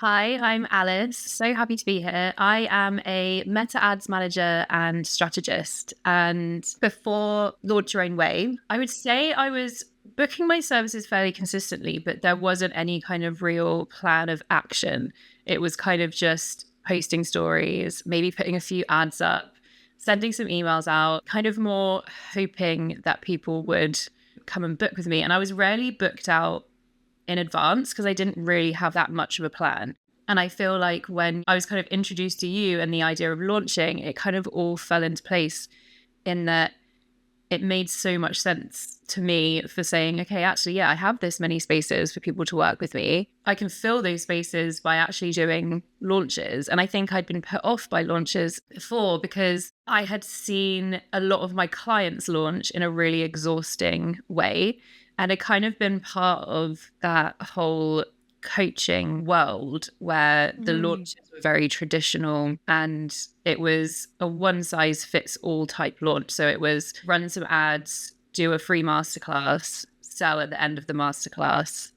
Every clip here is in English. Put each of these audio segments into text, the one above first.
Hi, I'm Alice. So happy to be here. I am a meta ads manager and strategist. And before Launch Your Own Way, I would say I was booking my services fairly consistently, but there wasn't any kind of real plan of action. It was kind of just posting stories, maybe putting a few ads up, sending some emails out, kind of more hoping that people would come and book with me. And I was rarely booked out in advance because I didn't really have that much of a plan. And I feel like when I was kind of introduced to you and the idea of launching, it kind of all fell into place in that it made so much sense to me for saying, okay, actually, yeah, I have this many spaces for people to work with me. I can fill those spaces by actually doing launches. And I think I'd been put off by launches before because I had seen a lot of my clients launch in a really exhausting way. And it kind of been part of that whole coaching world where the launches were very traditional and it was a one size fits all type launch. So it was run some ads, do a free masterclass, sell at the end of the masterclass.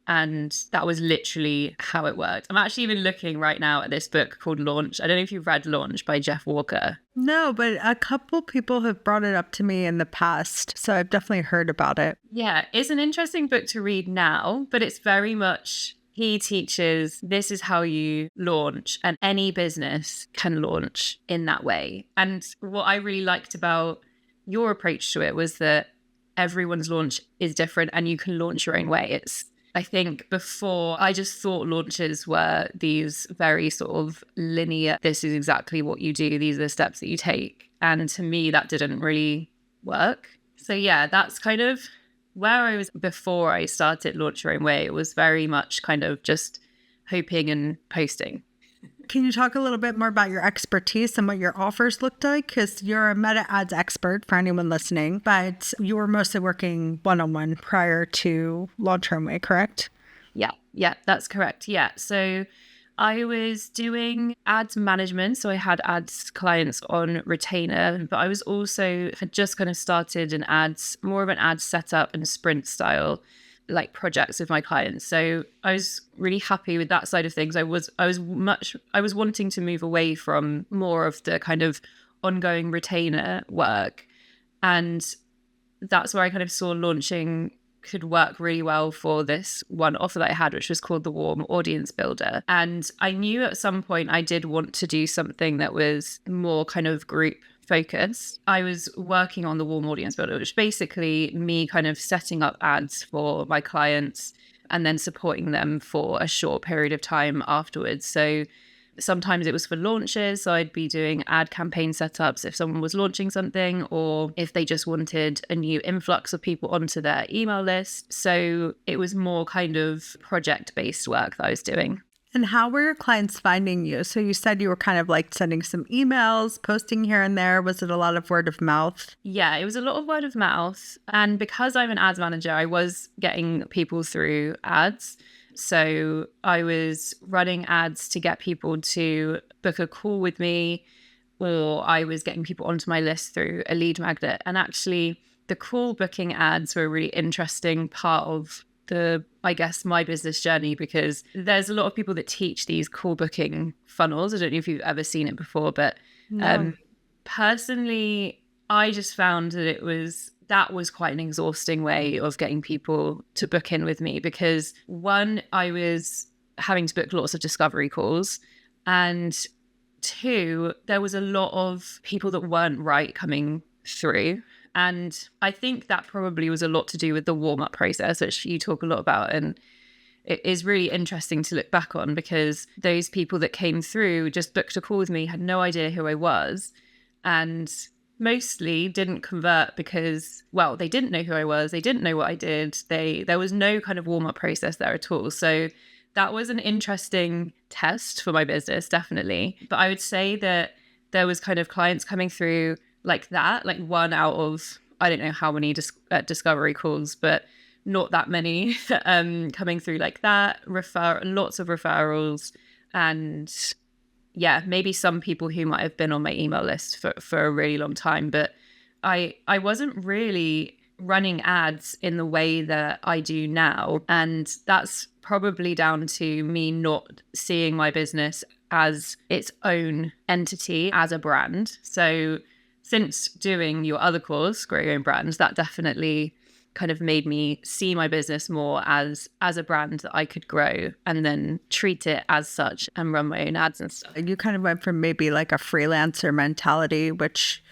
And that was literally how it worked. I'm actually even looking right now at this book called Launch. I don't know if you've read Launch by Jeff Walker. No, but a couple people have brought it up to me in the past. So I've definitely heard about it. Yeah, it's an interesting book to read now, but it's very much, he teaches this is how you launch, and any business can launch in that way. And what I really liked about your approach to it was that everyone's launch is different and you can launch your own way. I think before I just thought launches were these very sort of linear, this is exactly what you do, these are the steps that you take. And to me, that didn't really work. So yeah, that's kind of where I was before I started Launch Your Own Way. It was very much kind of just hoping and posting. Can you talk a little bit more about your expertise and what your offers looked like? Because you're a meta ads expert for anyone listening, but you were mostly working one-on-one prior to Launch Your Own Way, correct? Yeah, that's correct. Yeah. So I was doing ads management. So I had ads clients on retainer, but I was also had just kind of started more of an ads setup and sprint style like projects with my clients. So I was really happy with that side of things. I was wanting to move away from more of the kind of ongoing retainer work. And that's where I kind of saw launching could work really well for this one offer that I had, which was called the Warm Audience Builder. And I knew at some point I did want to do something that was more kind of group focused. I was working on the Warm Audience Builder, which basically me kind of setting up ads for my clients and then supporting them for a short period of time afterwards. So sometimes it was for launches. So I'd be doing ad campaign setups if someone was launching something or if they just wanted a new influx of people onto their email list. So it was more kind of project-based work that I was doing. And how were your clients finding you? So you said you were kind of like sending some emails, posting here and there. Was it a lot of word of mouth? Yeah, it was a lot of word of mouth. And because I'm an ads manager, I was getting people through ads. So I was running ads to get people to book a call with me, or I was getting people onto my list through a lead magnet. And actually, the call booking ads were a really interesting part of my business journey, because there's a lot of people that teach these call booking funnels. I don't know if you've ever seen it before, but personally, I just found that was quite an exhausting way of getting people to book in with me, because one, I was having to book lots of discovery calls, and two, there was a lot of people that weren't right coming through. And I think that probably was a lot to do with the warm-up process, which you talk a lot about. And it is really interesting to look back on, because those people that came through just booked a call with me, had no idea who I was, and mostly didn't convert because, well, they didn't know who I was. They didn't know what I did. There was no kind of warm-up process there at all. So that was an interesting test for my business, definitely. But I would say that there was kind of clients coming through like that, like one out of, I don't know how many discovery calls, but not that many coming through like that. Lots of referrals, and yeah, maybe some people who might have been on my email list for a really long time. But I wasn't really running ads in the way that I do now. And that's probably down to me not seeing my business as its own entity, as a brand. So since doing your other course, Grow Your Own Brand, that definitely kind of made me see my business more as a brand that I could grow and then treat it as such and run my own ads and stuff. You kind of went from maybe like a freelancer mentality, which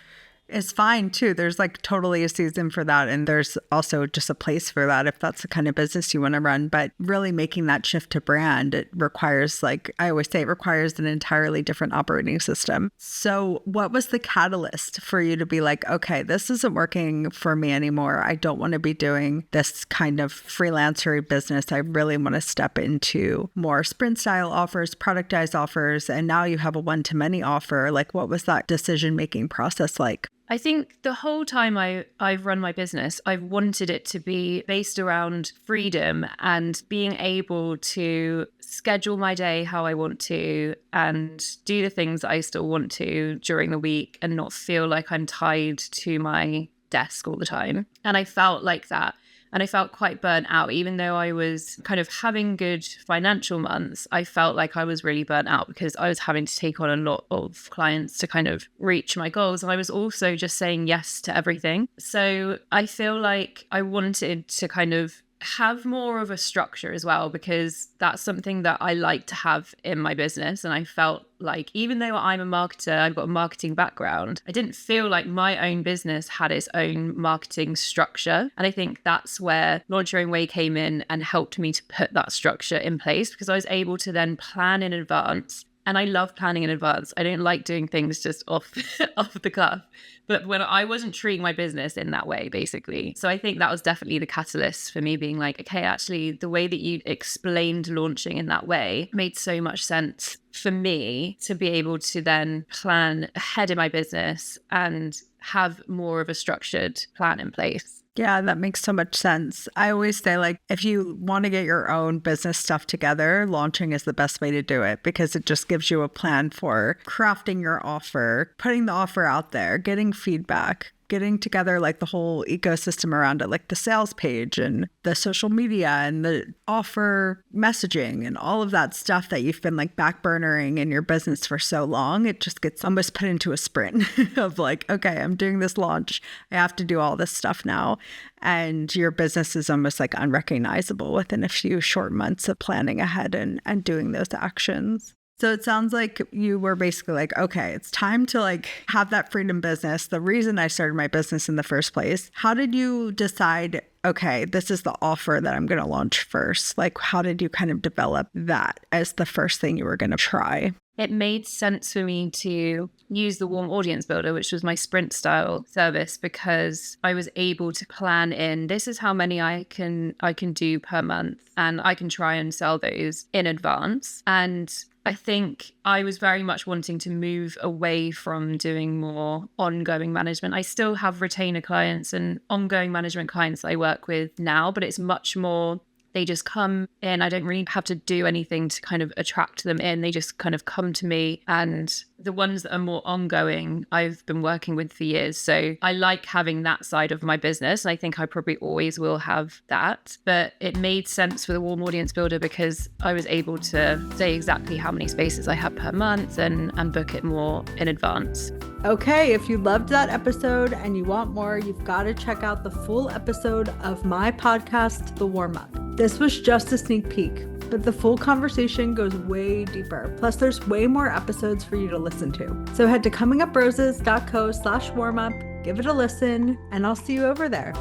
is fine too. There's like totally a season for that. And there's also just a place for that if that's the kind of business you want to run. But really making that shift to brand, it requires, like I always say, it requires an entirely different operating system. So what was the catalyst for you to be like, okay, this isn't working for me anymore. I don't want to be doing this kind of freelancer business. I really want to step into more sprint style offers, productized offers. And now you have a one-to-many offer. Like, what was that decision-making process like? I think the whole time I've run my business, I've wanted it to be based around freedom and being able to schedule my day how I want to and do the things that I still want to during the week and not feel like I'm tied to my desk all the time. And I felt like that. And I felt quite burnt out. Even though I was kind of having good financial months, I felt like I was really burnt out because I was having to take on a lot of clients to kind of reach my goals. And I was also just saying yes to everything. So I feel like I wanted to kind of have more of a structure as well, because that's something that I like to have in my business. And I felt like, even though I'm a marketer, I've got a marketing background, I didn't feel like my own business had its own marketing structure. And I think that's where Launch Your Own Way came in and helped me to put that structure in place, because I was able to then plan in advance. And I love planning in advance. I don't like doing things just off the cuff. But when I wasn't treating my business in that way, basically. So I think that was definitely the catalyst for me being like, okay, actually, the way that you explained launching in that way made so much sense for me to be able to then plan ahead in my business and have more of a structured plan in place. Yeah, that makes so much sense. I always say, like, if you want to get your own business stuff together, launching is the best way to do it, because it just gives you a plan for crafting your offer, putting the offer out there, getting feedback, getting together like the whole ecosystem around it, like the sales page and the social media and the offer messaging and all of that stuff that you've been like backburnering in your business for so long. It just gets almost put into a sprint of like, okay, I'm doing this launch. I have to do all this stuff now. And your business is almost like unrecognizable within a few short months of planning ahead and doing those actions. So it sounds like you were basically like, okay, it's time to like have that freedom business. The reason I started my business in the first place. How did you decide, okay, this is the offer that I'm going to launch first? Like, how did you kind of develop that as the first thing you were going to try? It made sense for me to use the Warm Audience Builder, which was my sprint style service, because I was able to plan in, this is how many I can do per month, and I can try and sell those in advance. And I think I was very much wanting to move away from doing more ongoing management. I still have retainer clients and ongoing management clients that I work with now, but it's much more, they just come in. I don't really have to do anything to kind of attract them in. They just kind of come to me. And the ones that are more ongoing, I've been working with for years. So I like having that side of my business. And I think I probably always will have that. But it made sense for the Warm Audience Builder because I was able to say exactly how many spaces I have per month and book it more in advance. Okay, if you loved that episode and you want more, you've got to check out the full episode of my podcast, The Warm Up. This was just a sneak peek, but the full conversation goes way deeper. Plus, there's way more episodes for you to listen to. So head to cominguproses.co/warmup, give it a listen, and I'll see you over there.